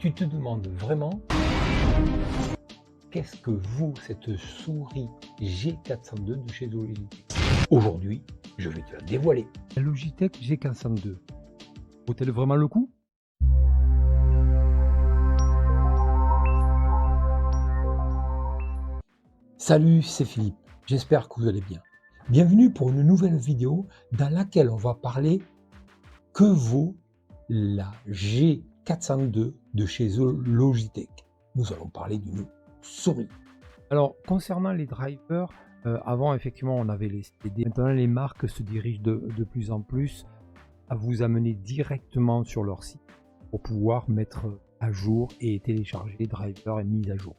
Tu te demandes vraiment qu'est-ce que vaut cette souris G402 de chez Logitech. Aujourd'hui, je vais te la dévoiler. La Logitech G402, vaut-elle vraiment le coup? Salut, c'est Philippe, j'espère que vous allez bien. Bienvenue pour une nouvelle vidéo dans laquelle on va parler que vaut la G402 de chez Logitech. Nous allons parler d'une souris. Alors, concernant les drivers, avant, effectivement, on avait les CD. Maintenant, les marques se dirigent de plus en plus à vous amener directement sur leur site pour pouvoir mettre à jour et télécharger les drivers et mises à jour.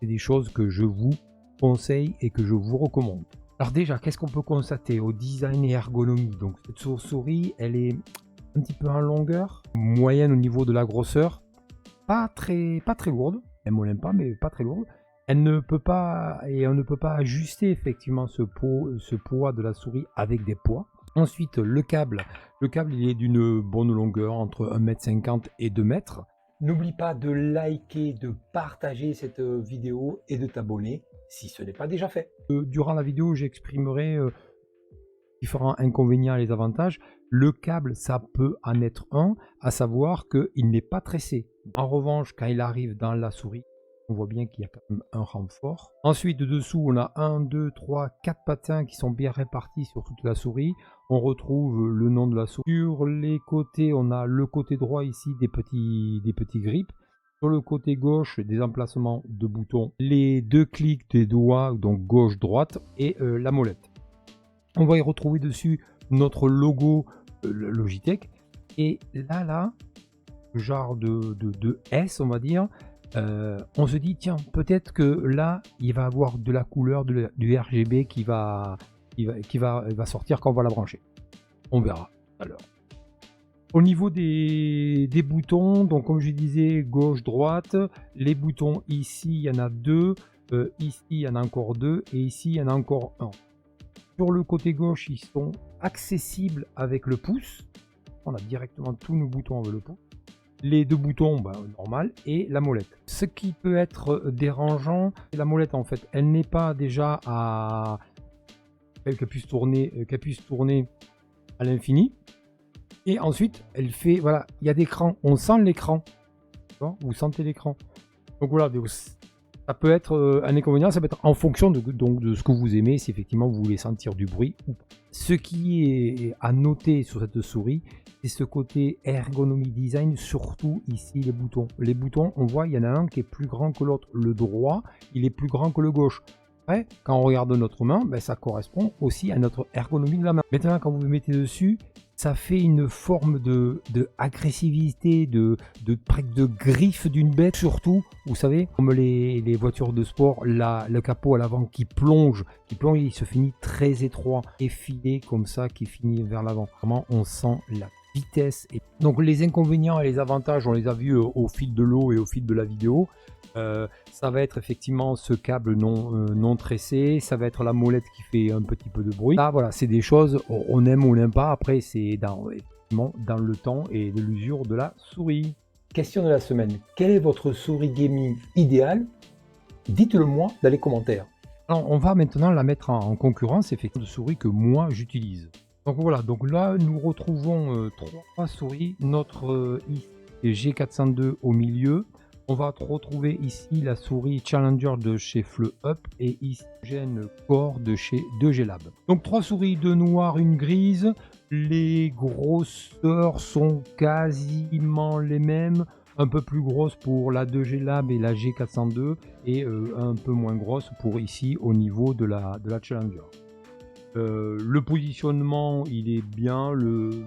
C'est des choses que je vous conseille et que je vous recommande. Alors déjà, qu'est-ce qu'on peut constater au design et ergonomie? Donc, cette souris, elle est un petit peu en longueur, moyenne au niveau de la grosseur, pas très lourde. Elle molème pas, mais pas très lourde. Elle ne peut pas, et on ne peut pas ajuster effectivement ce poids de la souris avec des poids. Ensuite, le câble il est d'une bonne longueur, entre 1,50 m et 2 m. N'oublie pas de liker, de partager cette vidéo et de t'abonner si ce n'est pas déjà fait. Durant la vidéo, j'exprimerai différents inconvénients et les avantages. Le câble, ça peut en être un, à savoir qu'il n'est pas tressé. En revanche, quand il arrive dans la souris, on voit bien qu'il y a quand même un renfort. Ensuite, dessous, on a 1, 2, 3, 4 patins qui sont bien répartis sur toute la souris. On retrouve le nom de la souris. Sur les côtés, on a le côté droit ici, des petits grips. Sur le côté gauche, des emplacements de boutons. Les deux clics des doigts, donc gauche-droite, et la molette. On va y retrouver dessus notre logo Logitech. Et là, genre de S, on va dire, on se dit, tiens, peut-être que là, il va avoir de la couleur, du RGB qui va sortir quand on va la brancher. On verra alors. Au niveau des boutons, donc comme je disais, gauche-droite, les boutons ici, il y en a deux, ici, il y en a encore deux, et ici, il y en a encore un. Sur le côté gauche, ils sont accessibles avec le pouce. On a directement tous nos boutons avec le pouce. Les deux boutons, normal, et la molette. Ce qui peut être dérangeant, c'est la molette en fait. Elle n'est pas déjà à qu'elle puisse tourner à l'infini. Et ensuite, elle fait, voilà, il y a d'écran. On sent l'écran. Vous sentez l'écran. Donc voilà, ça peut être un inconvénient, ça peut être en fonction de ce que vous aimez, si effectivement vous voulez sentir du bruit ou pas. Ce qui est à noter sur cette souris, c'est ce côté ergonomie design, surtout ici les boutons. Les boutons, on voit, il y en a un qui est plus grand que l'autre. Le droit, il est plus grand que le gauche. Après, quand on regarde notre main, ça correspond aussi à notre ergonomie de la main. Maintenant, quand vous le mettez dessus, ça fait une forme de agressivité, de griffe d'une bête, surtout, vous savez, comme les voitures de sport, le capot à l'avant qui plonge, il se finit très étroit, effilé comme ça, qui finit vers l'avant. Vraiment, on sent la vitesse. Donc les inconvénients et les avantages, on les a vus au fil de l'eau et au fil de la vidéo. Ça va être effectivement ce câble non tressé, ça va être la molette qui fait un petit peu de bruit. Là, voilà, c'est des choses, on aime ou on n'aime pas, après c'est dans le temps et de l'usure de la souris. Question de la semaine, quelle est votre souris gaming idéale? Dites-le moi dans les commentaires. Alors, on va maintenant la mettre en concurrence, effectivement, de souris que moi j'utilise. Donc voilà, donc là nous retrouvons trois souris, notre G402 au milieu. On va retrouver ici la souris Challenger de chez FleuUp et ici Gen Core de chez 2G Lab. Donc trois souris, deux noires, une grise. Les grosseurs sont quasiment les mêmes. Un peu plus grosse pour la 2G Lab et la G402 et un peu moins grosse pour ici au niveau de la Challenger. Le positionnement, il est bien, le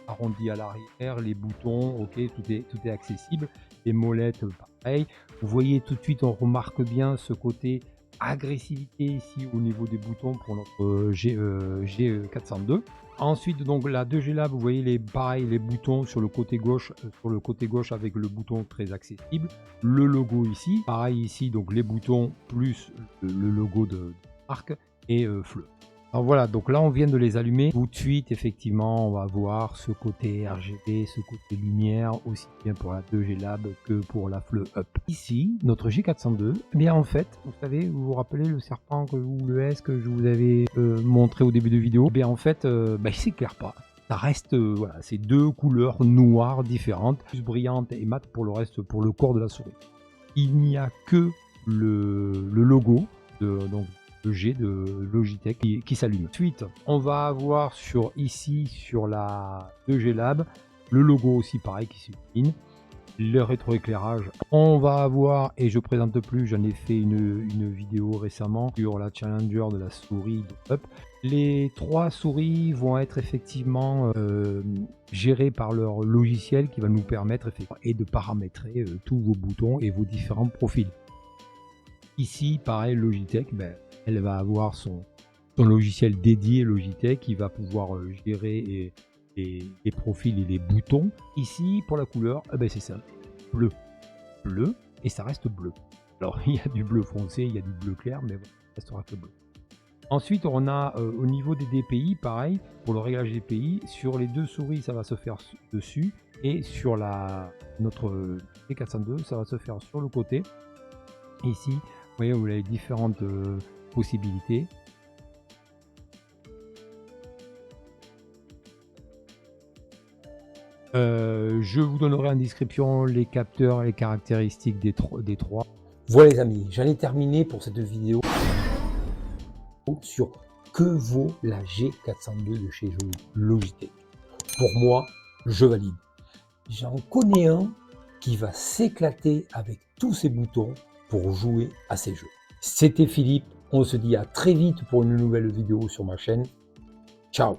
arrondi à l'arrière, les boutons, ok, tout est accessible. Les molettes, pareil. Vous voyez tout de suite, on remarque bien ce côté agressivité ici au niveau des boutons pour notre G402. Ensuite, donc la 2G Lab, vous voyez les boutons sur le côté gauche, avec le bouton très accessible. Le logo ici, pareil ici, donc les boutons plus le logo de marque et Fleu. Alors voilà, donc là on vient de les allumer. Tout de suite, effectivement, on va voir ce côté RGB, ce côté lumière, aussi bien pour la 2G Lab que pour la FLE Up. Ici, notre G402, eh bien en fait, vous savez, vous vous rappelez le serpent ou le S que je vous avais montré au début de vidéo, eh bien en fait, il s'éclaire pas. Ça reste, voilà, c'est deux couleurs noires différentes, plus brillantes et mates pour le reste, pour le corps de la souris. Il n'y a que le logo donc le G de Logitech qui s'allume. Ensuite, on va avoir ici sur la 2G Lab le logo aussi pareil qui s'illumine, le rétroéclairage. On va avoir, et je présente plus, j'en ai fait une vidéo récemment sur la Challenger de la souris de Up. Les trois souris vont être effectivement gérées par leur logiciel qui va nous permettre et de paramétrer tous vos boutons et vos différents profils. Ici, pareil, Logitech, elle va avoir son logiciel dédié Logitech qui va pouvoir gérer les profils et les boutons. Ici, pour la couleur, c'est ça, bleu, et ça reste bleu. Alors, il y a du bleu foncé, il y a du bleu clair, mais ça restera que bleu. Ensuite, on a au niveau des DPI, pareil, pour le réglage DPI, sur les deux souris, ça va se faire dessus, et sur notre G402, ça va se faire sur le côté. Ici, vous voyez, vous avez différentes possibilités. Je vous donnerai en description les capteurs et les caractéristiques des trois. Voilà les amis, j'en ai terminé pour cette vidéo sur que vaut la G402 de chez Logitech. Pour moi, je valide. J'en connais un qui va s'éclater avec tous ses boutons pour jouer à ces jeux. C'était Philippe, on se dit à très vite pour une nouvelle vidéo sur ma chaîne. Ciao!